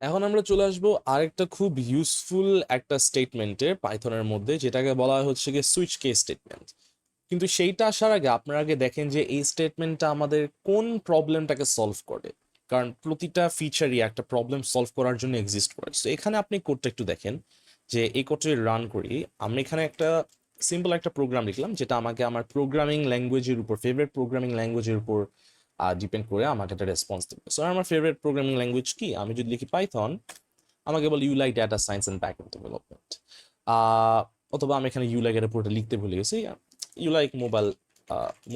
এখন আমরা চলে আসবো আরেকটা খুব ইউজফুল একটা স্টেটমেন্টে পাইথনের মধ্যে, যেটাকে বলা হচ্ছে গিয়ে সুইচ কেস স্টেটমেন্ট। কিন্তু সেইটা আসার আগে আপনারা আগে দেখেন যে এই স্টেটমেন্টটা আমাদের কোন প্রবলেমটাকে সলভ করে। কারণ প্রতিটা ফিচারই একটা প্রবলেম সলভ করার জন্য এক্সিস্ট করে। তো এখানে আপনি কোডটা একটু দেখেন যে এই কোডটা রান করি। আমি এখানে একটা সিম্পল একটা প্রোগ্রাম লিখলাম, যেটা আমাকে আমার প্রোগ্রামিং ল্যাঙ্গুয়েজের উপর, ফেভারিট প্রোগ্রামিং ল্যাঙ্গুয়েজের উপর ডিপেন্ড করে আমাকে একটা রেসপন্স দেবে। সো আমার ফেভারিট প্রোগ্রামিং ল্যাঙ্গুয়েজ কি, আমি যদি লিখি পাইথন, আমাকে বলে you like data science and back end development. অথবা আমি এখানে ইউ লাইকের পুরোটা লিখতে ভুলে গেছি, you like mobile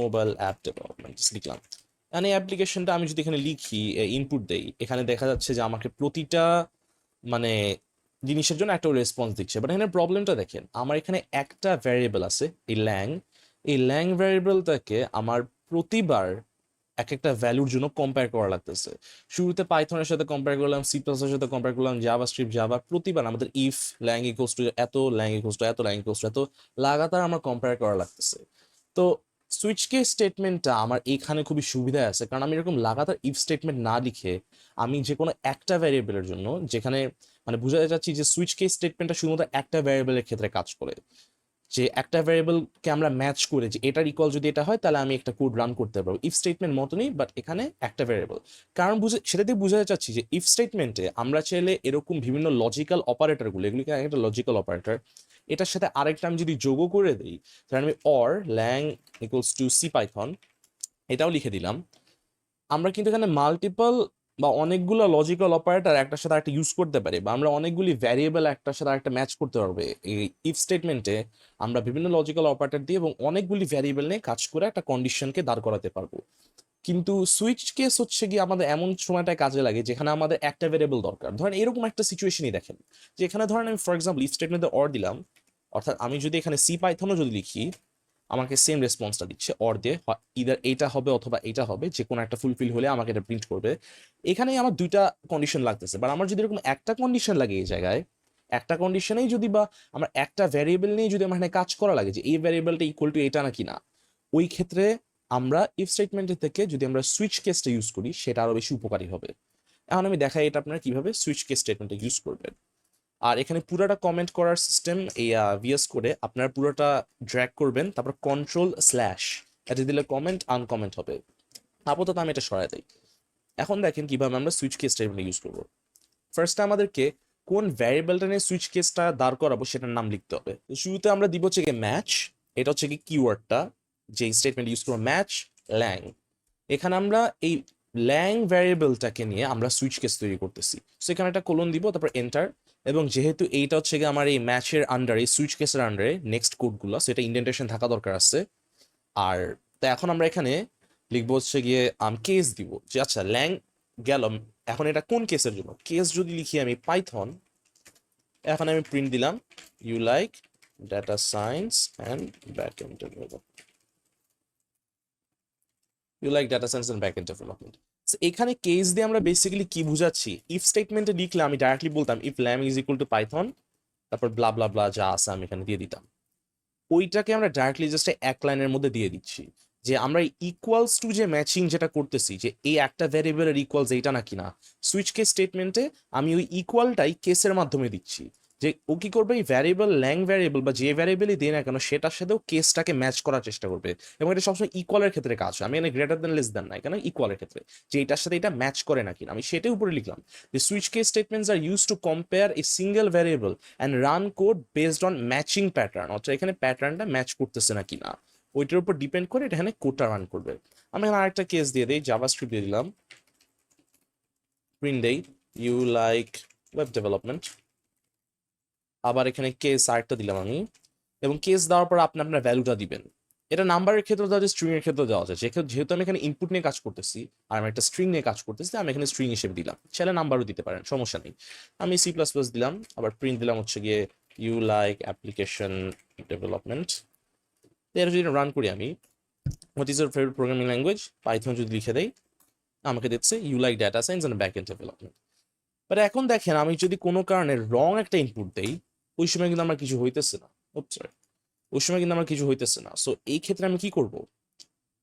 mobile app development লিখলাম। মানে অ্যাপ্লিকেশনটা আমি যদি এখানে লিখি, ইনপুট দেই, এখানে দেখা যাচ্ছে যে আমাকে প্রতিটা মানে জিনিসের জন্য একটা রেসপন্স দিচ্ছে। বাট এখানে প্রবলেমটা দেখেন, আমার এখানে একটা ভ্যারিয়েবল আছে এই ল্যাং ভ্যারিয়েবলটাকে আমার প্রতিবার এক একটা ভ্যালুর জন্য কম্পেয়ার করা লাগতেছে। শুরুতে পাইথনের সাথে কম্পেয়ার করলাম, সি প্লাস এর সাথে কম্পেয়ার করলাম, জাভা স্ক্রিপ্ট, জাভা, প্রতিবার আমাদের ইফ ল্যাং ইকুয়ালস টু এত, ল্যাং ইকুয়ালস টু এত, ল্যাং ইকুয়ালস টু এত, লাগাতার আমার কম্পেয়ার করা লাগতেছে। তো সুইচ কেস স্টেটমেন্টটা আমার এখানে খুবই সুবিধা আছে, কারণ আমি এরকম লাগাতার ইফ স্টেটমেন্ট না লিখে আমি যে কোনো একটা ভ্যারিয়েবলের জন্য, যেখানে মানে বোঝাতে চাচ্ছি যে সুইচ কেস স্টেটমেন্টটা শুধুমাত্র একটা ভ্যারিয়েবলের ক্ষেত্রে কাজ করে, যে একটা ভ্যারিয়েবলকে আমরা ম্যাচ করে যে এটার ইকুয়াল যদি এটা হয় তাহলে আমি একটা কোড রান করতে পারবো। ইফ স্টেটমেন্ট মতনই, বাট এখানে একটা ভ্যারিয়েবল। কারণ সেটা দিয়ে বোঝাতে চাচ্ছি যে ইফ স্টেটমেন্টে আমরা চাইলে এরকম বিভিন্ন লজিক্যাল অপারেটরগুলো, এগুলিকে একটা লজিক্যাল অপারেটর, এটার সাথে আরেকটা আমি যদি যোগও করে দিই, তাহলে আমি or lang equals to C Python এটাও লিখে দিলাম। আমরা কিন্তু এখানে মাল্টিপল বা অনেকগুলো লজিক্যাল অপারেটর একটার সাথে একটা ইউজ করতে পারি, বা আমরা অনেকগুলি ভ্যারিয়েবল একটার সাথে একটা ম্যাচ করতে পারবো। এই ইফ স্টেটমেন্টে আমরা বিভিন্ন লজিক্যাল অপারেটর দিয়ে এবং অনেকগুলি ভ্যারিয়েবল নিয়ে কাজ করে একটা কন্ডিশনকে দাঁড় করাতে পারবো। কিন্তু সুইচ কেস হচ্ছে কি আমাদের এমন সময়টায় কাজে লাগে যেখানে আমাদের একটা ভ্যারিয়েবল দরকার। ধরেন এরকম একটা সিচুয়েশনই দেখেন, যে এখানে ধরেন আমি ফর এক্সাম্পল ইফ স্টেটমেন্টে অর দিলাম, অর্থাৎ আমি যদি এখানে সি পাইথনও যদি লিখি, আমাকে সেম রেসপন্সটা দিচ্ছে অর দিয়ে, ইদার এইটা হবে অথবা এটা হবে, যে কোনো একটা ফুলফিল হলে আমাকে এটা প্রিন্ট করবে। এখানেই আমার দুইটা কন্ডিশন লাগতেছে, বাট আমার যদি এরকম একটা কন্ডিশন লাগে এই জায়গায়, একটা কন্ডিশনেই যদি বা আমার একটা ভ্যারিয়েবল নিয়ে যদি আমার এখানে কাজ করা লাগে যে এই ভ্যারিয়েবলটা ইকুয়াল টু এটা নাকি না, ওই ক্ষেত্রে আমরা ইফ স্টেটমেন্টের থেকে যদি আমরা সুইচ কেসটা ইউজ করি সেটা আরো বেশি উপকারী হবে। এখন আমি দেখাই এটা আপনারা কিভাবে সুইচ কেস স্টেটমেন্টটা ইউজ করবেন। আর এখানে পুরোটা কমেন্ট করার সিস্টেম এই ভিএস করে আপনারা পুরোটা ড্র্যাগ করবেন, তারপর কন্ট্রোল স্ল্যাশ এটা দিলে কমেন্ট আনকমেন্ট হবে। আপাতত আমি এটা সরাই দিই। এখন দেখেন কিভাবে আমরা সুইচ কেস স্টেটমেন্ট ইউজ করবো। ফার্স্টে আমাদেরকে কোন ভ্যারিয়েবলটা নিয়ে সুইচ কেসটা দাঁড় করাবো সেটার নাম লিখতে হবে। তো শুরুতে আমরা দিব হচ্ছে গিয়ে ম্যাচ, এটা হচ্ছে কি কিওয়ার্ডটা যে স্টেটমেন্ট ইউজ করবো, ম্যাচ ল্যাং। এখানে আমরা এই ল্যাং ভ্যারিয়েবলটাকে নিয়ে আমরা সুইচ কেস তৈরি করতেছি। সো এখানে একটা কোলন দিব, তারপর এন্টার। এবং যেহেতু এইটা হচ্ছে গিয়ে আমার এই ম্যাচের আন্ডারে, সুইচ কেসের আন্ডারে নেক্সট কোডগুলো, সেটা ইন্ডেন্টেশন থাকা দরকার আছে। আর তো এখন আমরা এখানে লিখবো হচ্ছে গিয়ে কেস দিব, যে আচ্ছা ল্যাং গেল, এখন এটা কোন কেসের জন্য। কেস যদি লিখি আমি পাইথন, এখন আমি প্রিন্ট দিলাম you like data science and back end development, you like data science and back end development. এখানে কেস দিয়ে আমরা বেসিক্যালি কি বুঝাচ্ছি, ইফ স্টেটমেন্টে লিখলে আমি ডাইরেক্টলি বলতাম if lam is equal to Python, তারপর ব্লা ব্লা ব্লা যা আছে আমি এখানে দিয়ে দিতাম। ওইটাকে আমরা ডাইরেক্টলি জাস্ট এক লাইনের মধ্যে দিয়ে দিচ্ছি, যে আমরা ইকুয়ালস টু যে ম্যাচিং যেটা করতেছি, যে এই একটা ভ্যারিয়েবলের ইকুয়ালস এইটা নাকি না, সুইচ কেস স্টেটমেন্টে আমি ওই ইকুয়ালটাই কেসের মাধ্যমে দিচ্ছি। যে ও কি করবে, এই ভ্যারিয়েবল ল্যাং ভ্যারিয়েবল বা যে ভ্যারিয়েবলই দিই না কেন সেটার সাথেও কেসটাকে ম্যাচ করার চেষ্টা করবে। এবং এটা সবসময় ইকুয়ালের ক্ষেত্রে কাজ হয়, আমি এখানে গ্রেটার দেন লেস দেন না, এখানে ইকুয়ালের ক্ষেত্রে যে এটার সাথে এটা ম্যাচ করে নাকি না, আমি সেটাই উপরে লিখলাম যে switch case statements are use to compare a single variable and run code based on matching pattern, অর্থাৎ এখানে প্যাটার্নটা ম্যাচ করতেছে নাকি না ওইটার উপর ডিপেন্ড করে এটা এখানে কোডটা রান করবে। আমি এখানে আরেকটা কেস দিয়ে দিই, জাভাস্ক্রিপ্ট দিয়ে দিলাম, প্রিন্ট দেই ইউ লাইক ওয়েব ডেভেলপমেন্ট। আবার এখানে কেস আরেকটা দিলাম আমি, এবং কেস দেওয়ার পর আপনি আপনার ভ্যালুটা দিবেন। এটা নাম্বারের ক্ষেত্রে দেওয়া যায়, স্ট্রিং এর ক্ষেত্রে দেওয়া যায়। যেহেতু আমি এখানে ইনপুট নিয়ে কাজ করতেছি আর আমি একটা স্ট্রিং নিয়ে কাজ করতেছি, আমি এখানে স্ট্রিং হিসেবে দিলাম, চাইলে নাম্বারও দিতে পারেন, সমস্যা নেই। আমি সি প্লাস প্লাস দিলাম, আবার প্রিন্ট দিলাম হচ্ছে গিয়ে ইউ লাইক অ্যাপ্লিকেশন ডেভেলপমেন্ট। এটা যদি রান করি আমি, what is your favourite programming language, Python যদি লিখে দেই, আমাকে দিচ্ছে you like data science and back end development. But এখন দেখেন আমি যদি কোনো কারণে রং একটা ইনপুট দেই, ওই সময় কিন্তু আমার কিছু হইতেছে না। ওই সময় কিন্তু আমার কিছু হইতেছে না। সো এই ক্ষেত্রে আমি কি করব,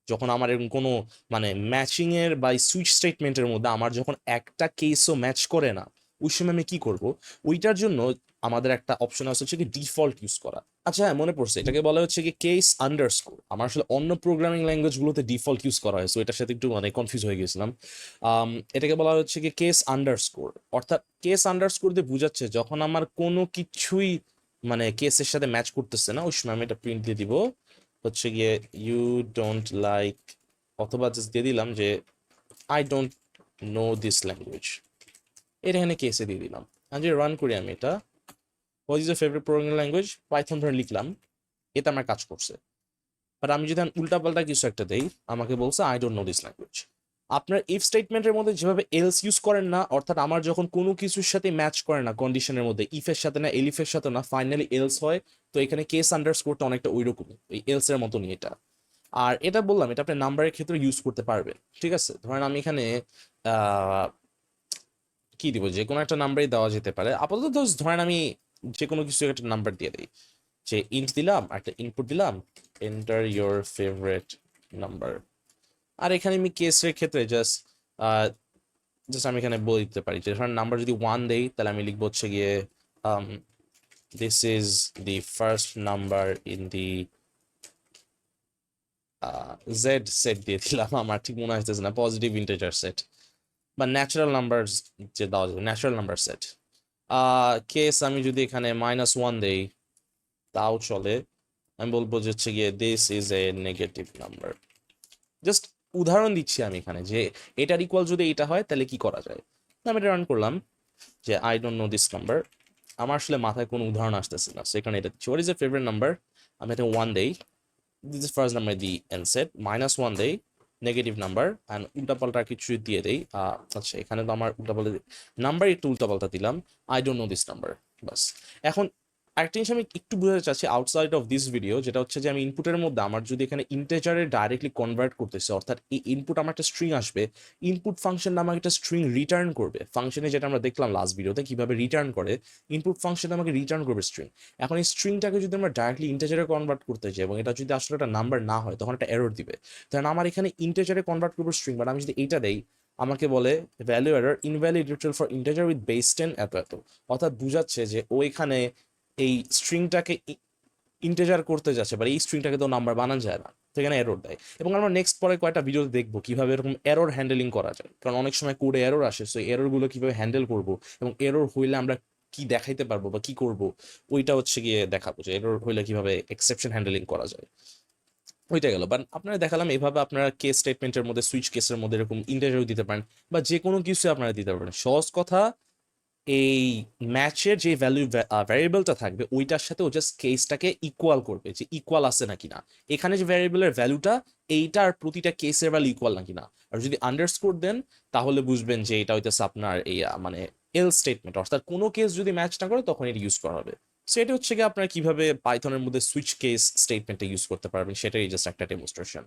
যখন আমার এরকম কোনো মানে ম্যাচিং এর বা সুইচ স্টেটমেন্টের মধ্যে আমার যখন একটা কেসও ম্যাচ করে না, ওই সময় আমি কি করব, ওইটার জন্য আমাদের একটা অপশন আছে হচ্ছে কি ডিফল্ট ইউজ করা। আচ্ছা হ্যাঁ, মনে পড়ছে, এটাকে বলা হচ্ছে কি কেস আন্ডারস্কোর। আমার আসলে অন্য প্রোগ্রামিং ল্যাঙ্গুয়েজ গুলোতে ডিফল্ট ইউজ করা হয়, সো এটার সাথে একটু মানে কনফিউজ হয়ে গেছিলাম। এটাকে বলা হচ্ছে কি কেস আন্ডারস্কোর, অর্থাৎ কেস আন্ডারস্কোর দিয়ে বোঝাচ্ছে যখন আমার কোনো কিছুই মানে কেসের সাথে ম্যাচ করতেছে না, ওই সময় আমি এটা প্রিন্ট দিয়ে দিব হচ্ছে গিয়ে ইউ ডোন্ট লাইক, অথবা জাস্ট দিয়ে দিলাম যে I don't know this language, এটা এখানে কেসে দিয়ে দিলাম। আর যদি রান করি আমি এটা, what is the favourite programming language, Python ধরে লিখলাম, এটা আমার কাজ করছে। বাট আমি যদি উল্টাপাল্টা কিছু একটা দেই, আমাকে বলছে I don't know this language. আপনার ইফ স্টেটমেন্টের মধ্যে যেভাবে এলস ইউজ করেন না, অর্থাৎ আমার যখন কোনো কিছুর সাথে ম্যাচ করে না কন্ডিশনের মধ্যে, ইফের সাথে না এলিফের সাথে না, ফাইনালি এলস হয়, তো এখানে কেস আন্ডারস্কোরটা অনেকটা ওই রকমই, ওই এলস এর মতনই এটা। আর এটা বললাম এটা আপনি নাম্বারের ক্ষেত্রে ইউজ করতে পারবেন, ঠিক আছে? ধরেন আমি এখানে আহ কি দিব, যে কোনো একটা নাম্বারই দেওয়া যেতে পারে আপাতত। ধরেন আমি যে কোনো কিছু একটা নাম্বার দিয়ে দিই, যে ইন্ট দিলাম, একটা ইনপুট দিলাম, এন্টার ইওর ফেভারিট নাম্বার। আর এখানে আমি কেসের ক্ষেত্রে জাস্ট জাস্ট আমি এখানে বলে দিতে পারি যে ধরেন নাম্বার যদি 1 দেই, তাহলে আমি লিখবো হচ্ছে গিয়ে this is the first number in the Z set দিয়ে দিলাম, আমার ঠিক মনে আসতেছে না, পজিটিভ ইন্টিজার সেট বা ন্যাচারাল নাম্বার যে দেওয়া যাবে, ন্যাচারাল নাম্বার সেট। কেস আমি যদি এখানে -1 দেই তাও চলে, আমি বলবো যে হচ্ছে গিয়ে this is a negative number. Just উদাহরণ দিচ্ছি আমি এখানে যে এটার ইকুয়াল যদি এটা হয় তাহলে কি করা যায়। আমি এটা রান করলাম যে I don't know this number, আমার আসলে মাথায় কোনো উদাহরণ আসতেছে না, সেখানে এটা দিচ্ছি what is a favourite number, আমি এটা 1 দেই, this is first number the এনসেট, -1 দেই, নেগেটিভ নাম্বার, অ্যান্ড উল্টাপাল্টা কিছু দিয়ে দেই। আচ্ছা এখানে তো আমার উল্টাপাল্টা নাম্বার একটু উল্টাপাল্টা দিলাম, I don't know this number, বাস। এখন আরেকটা জিনিস আমি একটু বোঝাতে চাচ্ছি আউটসাইড অফ দিস ভিডিও, যেটা হচ্ছে যে আমি ইনপুটের মধ্যে আমার যদি এখানে ইন্টেজারে ডাইরেক্টলি কনভার্ট করতেছি, অর্থাৎ এই ইনপুট আমার একটা স্ট্রিং আসবে, ইনপুট ফাংশন আমাকে একটা স্ট্রিং রিটার্ন করবে, ফাংশনে যেটা আমরা দেখলাম লাস্ট ভিডিওতে কিভাবে রিটার্ন করে, ইনপুট ফাংশন আমাকে রিটার্ন করবে স্ট্রিং। এখন এই স্ট্রিংটাকে যদি আমরা ডাইরেক্টলি ইন্টেজারে কনভার্ট করতে চাই এবং এটা যদি আসলে একটা নাম্বার না হয়, তখন একটা এরর দিবে। কারণ আমার এখানে ইন্টেজারে কনভার্ট করবো স্ট্রিং, বাট আমি যদি এইটা দেই, আমাকে বলে value error invalid retrieve for integer with base 10 এত এত, অর্থাৎ বুঝাচ্ছে যে ও এখানে এই স্ট্রিংটাকে ইন্টেজার করতে যাচ্ছে, বা এই স্ট্রিংটাকে তো নাম্বার বানানো যায় না, সেখানে এরর দেয়। এবং আমরা নেক্সট পরে কয়েকটা ভিডিওতে দেখবো কিভাবে এরকম এরর হ্যান্ডেলিং করা যায়, কারণ অনেক সময় কোডে এরর আসে, সো এরর গুলো কিভাবে হ্যান্ডেল করবো এবং এরর হইলে আমরা কি দেখাইতে পারবো বা কি করব, ওইটা হচ্ছে গিয়ে দেখাবো যে এরর হইলে কিভাবে এক্সেপশন হ্যান্ডেলিং করা যায়। ওইটা গেল। বাট আপনারা দেখালাম এভাবে আপনারা কেস স্টেটমেন্টের মধ্যে সুইচ কেসের মধ্যে এরকম ইন্টারভিউ দিতে পারেন, বা যে কোনো কিছু আপনারা দিতে পারেন। সহজ কথা, এই ম্যাচের যে ভ্যারিয়েবলটা থাকবে ওইটার সাথে ও জাস্ট কেসটাকে ইকুয়াল করবে, যে ইকুয়াল আছে নাকি না, এখানে যে ভ্যারিয়েবলের ভ্যালুটা এইটার প্রতিটা কেসের ভ্যালু ইকুয়াল নাকি না। আর যদি আন্ডারস্কোর দেন তাহলে বুঝবেন যে এটা হইতেছে আপনার এই মানে এল স্টেটমেন্ট, অর্থাৎ কোনো কেস যদি ম্যাচ না করে তখন এটা ইউজ করা হবে। সেটা হচ্ছে কি আপনারা কিভাবে পাইথনের মধ্যে সুইচ কেস স্টেটমেন্টটা ইউজ করতে পারবেন, সেটাই জাস্ট একটা ডেমনস্ট্রেশন।